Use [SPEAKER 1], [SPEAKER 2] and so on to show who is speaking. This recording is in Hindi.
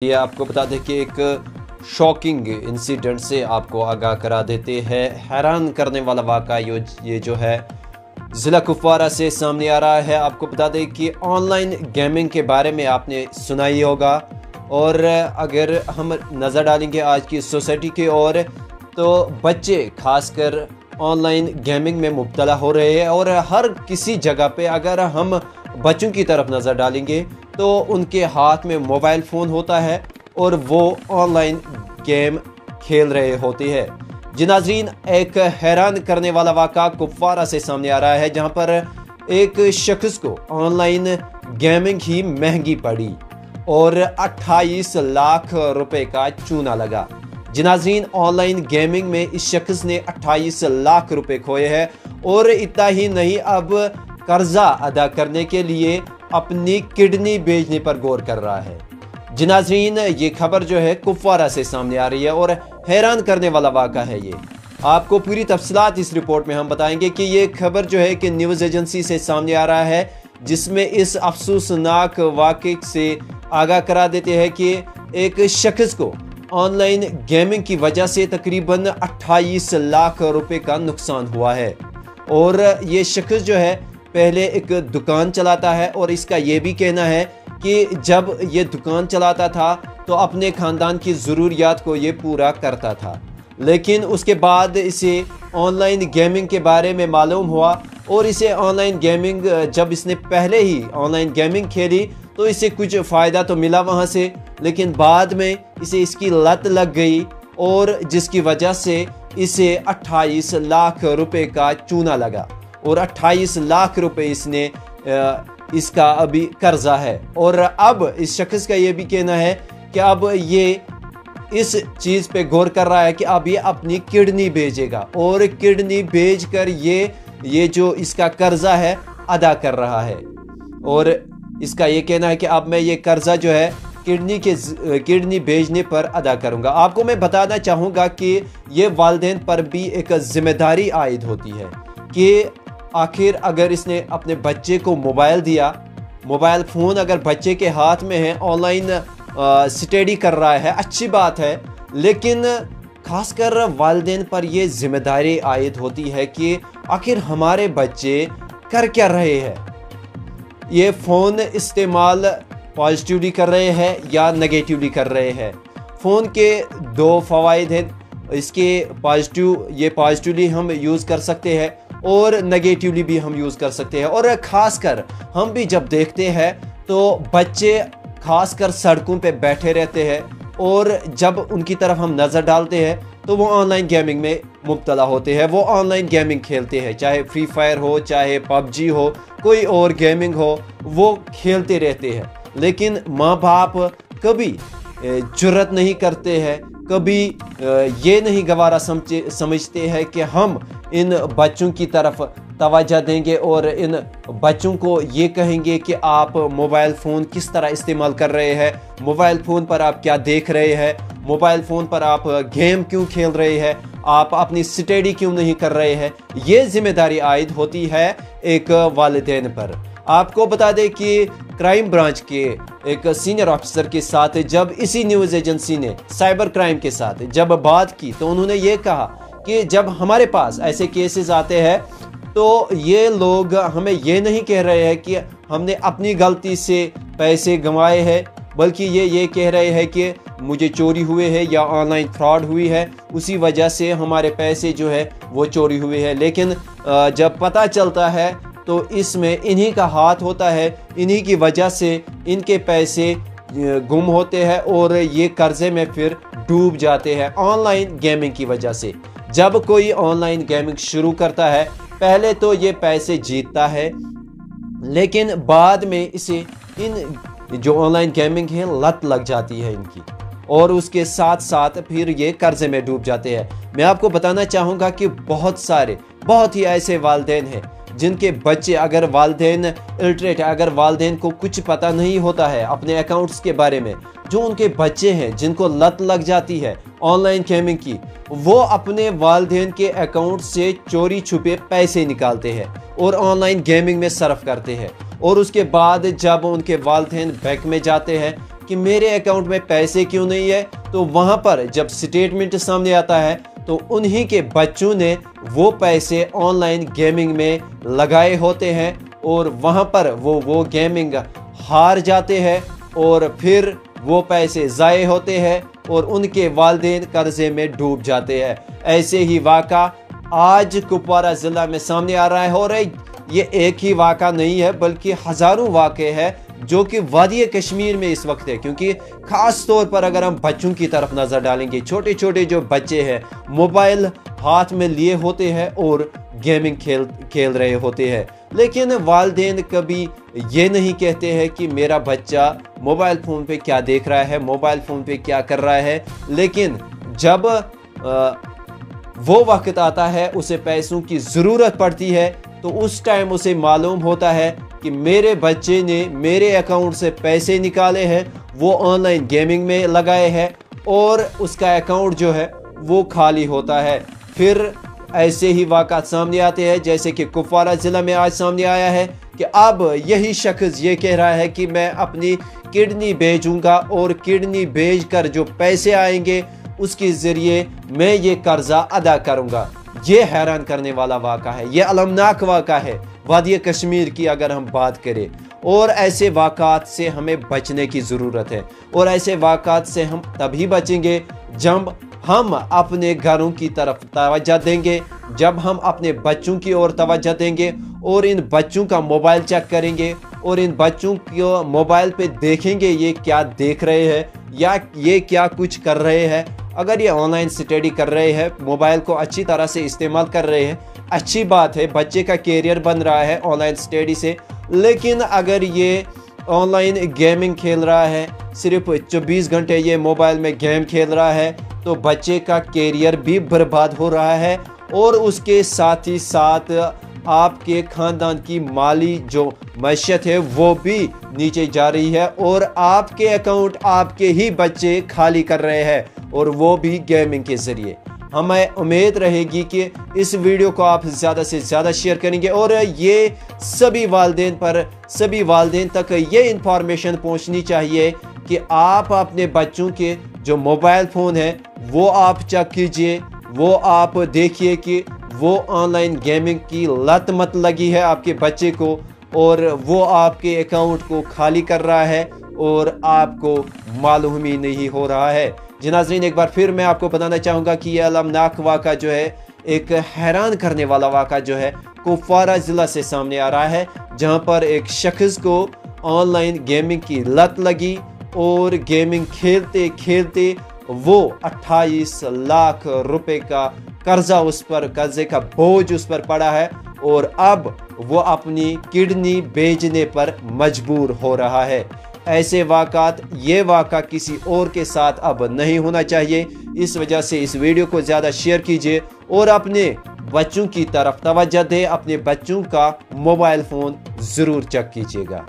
[SPEAKER 1] ये आपको बता दें कि एक शॉकिंग इंसिडेंट से आपको आगाह करा देते हैं। हैरान करने वाला वाक़ा ये जो है ज़िला कुपवारा से सामने आ रहा है। आपको बता दें कि ऑनलाइन गेमिंग के बारे में आपने सुना ही होगा, और अगर हम नज़र डालेंगे आज की सोसाइटी की ओर तो बच्चे खासकर ऑनलाइन गेमिंग में मुब्तला हो रहे हैं। और हर किसी जगह पे अगर हम बच्चों की तरफ नज़र डालेंगे तो उनके हाथ में मोबाइल फ़ोन होता है और वो ऑनलाइन गेम खेल रहे होते हैं। जी नाज़रीन, एक हैरान करने वाला वाक़ा कुपवारा से सामने आ रहा है, जहां पर एक शख्स को ऑनलाइन गेमिंग ही महंगी पड़ी और 28 लाख रुपए का चूना लगा। जी नाज़रीन, ऑनलाइन गेमिंग में इस शख्स ने 28 लाख रुपए खोए हैं, और इतना ही नहीं, अब कर्जा अदा करने के लिए अपनी किडनी बेचने पर गौर कर रहा है। जी नाज़रीन, ये खबर जो है कुपवारा से सामने आ रही है और हैरान करने वाला वाक़ा है। ये आपको पूरी तफसीलात इस रिपोर्ट में हम बताएंगे कि ये खबर जो है कि न्यूज़ एजेंसी से सामने आ रहा है, जिसमें इस अफसोसनाक वाक़े से आगाह करा देते हैं कि एक शख्स को ऑनलाइन गेमिंग की वजह से तकरीबन 28 लाख रुपए का नुकसान हुआ है। और ये शख्स जो है पहले एक दुकान चलाता है, और इसका ये भी कहना है कि जब ये दुकान चलाता था तो अपने ख़ानदान की ज़रूरियात को ये पूरा करता था, लेकिन उसके बाद इसे ऑनलाइन गेमिंग के बारे में मालूम हुआ, और इसे ऑनलाइन गेमिंग जब इसने पहले ही ऑनलाइन गेमिंग खेली तो इसे कुछ फ़ायदा तो मिला वहाँ से, लेकिन बाद में इसे इसकी लत लग गई, और जिसकी वजह से इसे 28 लाख रुपए का चूना लगा, और 28 लाख रुपए इसने इसका अभी कर्जा है। और अब इस शख्स का ये भी कहना है कि अब ये इस चीज़ पे गौर कर रहा है कि अब ये अपनी किडनी बेचेगा, और किडनी बेचकर ये जो इसका कर्जा है अदा कर रहा है। और इसका ये कहना है कि अब मैं ये कर्जा जो है किडनी बेचने पर अदा करूंगा। आपको मैं बताना चाहूँगा कि ये वालिदैन पर भी एक जिम्मेदारी आयद होती है कि आखिर अगर इसने अपने बच्चे को मोबाइल दिया, मोबाइल फ़ोन अगर बच्चे के हाथ में है, ऑनलाइन स्टडी कर रहा है, अच्छी बात है, लेकिन खासकर वालिदैन पर यह जिम्मेदारी आयद होती है कि आखिर हमारे बच्चे कर क्या रहे हैं, ये फ़ोन इस्तेमाल पॉजिटिवली कर रहे हैं या नेगेटिवली कर रहे हैं। फ़ोन के दो फ़वाइद हैं, इसके पॉजिटिवली हम यूज़ कर सकते हैं और नेगेटिवली भी हम यूज़ कर सकते हैं। और ख़ासकर हम भी जब देखते हैं तो बच्चे खासकर सड़कों पे बैठे रहते हैं, और जब उनकी तरफ हम नज़र डालते हैं तो वो ऑनलाइन गेमिंग में मुब्तला होते हैं। वो ऑनलाइन गेमिंग खेलते हैं, चाहे फ्री फायर हो, चाहे पबजी हो, कोई और गेमिंग हो, वो खेलते रहते हैं। लेकिन माँ बाप कभी जुर्रत नहीं करते हैं, कभी ये नहीं गवारा समझते हैं कि हम इन बच्चों की तरफ तवज्जो देंगे और इन बच्चों को ये कहेंगे कि आप मोबाइल फ़ोन किस तरह इस्तेमाल कर रहे हैं, मोबाइल फ़ोन पर आप क्या देख रहे हैं, मोबाइल फ़ोन पर आप गेम क्यों खेल रहे हैं, आप अपनी स्टडी क्यों नहीं कर रहे हैं। ये जिम्मेदारी आयद होती है एक वालिदैन पर। आपको बता दें कि क्राइम ब्रांच के एक सीनियर ऑफिसर के साथ जब इसी न्यूज़ एजेंसी ने साइबर क्राइम के साथ जब बात की तो उन्होंने ये कहा कि जब हमारे पास ऐसे केसेस आते हैं तो ये लोग हमें ये नहीं कह रहे हैं कि हमने अपनी गलती से पैसे गंवाए हैं, बल्कि ये कह रहे हैं कि मुझे चोरी हुए है या ऑनलाइन फ्रॉड हुई है, उसी वजह से हमारे पैसे जो है वो चोरी हुए हैं। लेकिन जब पता चलता है तो इसमें इन्हीं का हाथ होता है, इन्हीं की वजह से इनके पैसे गुम होते हैं और ये कर्जे में फिर डूब जाते हैं ऑनलाइन गेमिंग की वजह से। जब कोई ऑनलाइन गेमिंग शुरू करता है, पहले तो ये पैसे जीतता है, लेकिन बाद में इसे इन जो ऑनलाइन गेमिंग है लत लग जाती है इनकी, और उसके साथ साथ फिर ये कर्जे में डूब जाते हैं। मैं आपको बताना चाहूँगा कि बहुत ही ऐसे वालिदैन हैं जिनके बच्चे, अगर वालिदैन इलिटरेट है, अगर वालिदैन को कुछ पता नहीं होता है अपने अकाउंट्स के बारे में, जो उनके बच्चे हैं जिनको लत लग जाती है ऑनलाइन गेमिंग की, वो अपने वालिदैन के अकाउंट से चोरी छुपे पैसे निकालते हैं और ऑनलाइन गेमिंग में सर्फ करते हैं। और उसके बाद जब उनके वालिदैन बैंक में जाते हैं कि मेरे अकाउंट में पैसे क्यों नहीं है, तो वहाँ पर जब स्टेटमेंट सामने आता है तो उन्हीं के बच्चों ने वो पैसे ऑनलाइन गेमिंग में लगाए होते हैं और वहाँ पर वो गेमिंग हार जाते हैं और फिर वो पैसे ज़ाये होते हैं और उनके वालिदैन कर्जे में डूब जाते हैं। ऐसे ही वाक़ा आज कुपवारा ज़िला में सामने आ रहा है और ये एक ही वाक़ा नहीं है बल्कि हज़ारों वाक़े हैं जो कि वादी कश्मीर में इस वक्त है। क्योंकि ख़ास तौर पर अगर हम बच्चों की तरफ नज़र डालेंगे, छोटे छोटे जो बच्चे हैं मोबाइल हाथ में लिए होते हैं और गेमिंग खेल रहे होते हैं, लेकिन वालिदैन कभी ये नहीं कहते हैं कि मेरा बच्चा मोबाइल फ़ोन पे क्या देख रहा है, मोबाइल फ़ोन पे क्या कर रहा है। लेकिन जब वो वक्त आता है, उसे पैसों की ज़रूरत पड़ती है, तो उस टाइम उसे मालूम होता है कि मेरे बच्चे ने मेरे अकाउंट से पैसे निकाले हैं, वो ऑनलाइन गेमिंग में लगाए हैं और उसका अकाउंट जो है वो खाली होता है। फिर ऐसे ही वाक़ात सामने आते हैं जैसे कि कुपवारा ज़िला में आज सामने आया है कि अब यही शख्स ये कह रहा है कि मैं अपनी किडनी बेचूंगा और किडनी बेचकर जो पैसे आएंगे उसके ज़रिए मैं ये कर्जा अदा करूंगा। ये हैरान करने वाला वाक़ा है, ये अलमनाक वाक़ा है वादी कश्मीर की अगर हम बात करें। और ऐसे वाक़ात से हमें बचने की ज़रूरत है और ऐसे वाक़ात से हम तभी बचेंगे जब हम अपने घरों की तरफ तवज्जो देंगे, जब हम अपने बच्चों की ओर तवज्जो देंगे और इन बच्चों का मोबाइल चेक करेंगे और इन बच्चों को मोबाइल पे देखेंगे ये क्या देख रहे हैं या ये क्या कुछ कर रहे हैं। अगर ये ऑनलाइन स्टडी कर रहे हैं, मोबाइल को अच्छी तरह से इस्तेमाल कर रहे हैं, अच्छी बात है, बच्चे का कैरियर बन रहा है ऑनलाइन स्टडी से। लेकिन अगर ये ऑनलाइन गेमिंग खेल रहा है, सिर्फ 24 घंटे ये मोबाइल में गेम खेल रहा है, तो बच्चे का कैरियर भी बर्बाद हो रहा है और उसके साथ ही साथ आपके ख़ानदान की माली जो मैशत है वो भी नीचे जा रही है और आपके अकाउंट आपके ही बच्चे खाली कर रहे हैं और वो भी गेमिंग के ज़रिए। हमें उम्मीद रहेगी कि इस वीडियो को आप ज़्यादा से ज़्यादा शेयर करेंगे और ये सभी वालिदैन तक ये इंफॉर्मेशन पहुंचनी चाहिए कि आप अपने बच्चों के जो मोबाइल फ़ोन है वो आप चेक कीजिए, वो आप देखिए कि वो ऑनलाइन गेमिंग की लत मत लगी है आपके बच्चे को और वो आपके अकाउंट को खाली कर रहा है और आपको मालूम ही नहीं हो रहा है। जी नाज़रीन, एक बार फिर मैं आपको बताना चाहूँगा कि यह अलमनाक वाक़ा जो है, एक हैरान करने वाला वाक़ा जो है कुपवारा ज़िला से सामने आ रहा है, जहाँ पर एक शख्स को ऑनलाइन गेमिंग की लत लगी और गेमिंग खेलते खेलते वो 28 लाख रुपए का कर्जे का बोझ उस पर पड़ा है और अब वो अपनी किडनी बेचने पर मजबूर हो रहा है। ऐसे वाक़ात, ये वाक़ा किसी और के साथ अब नहीं होना चाहिए। इस वजह से इस वीडियो को ज़्यादा शेयर कीजिए और अपने बच्चों की तरफ तवज्जो दें, अपने बच्चों का मोबाइल फ़ोन ज़रूर चेक कीजिएगा।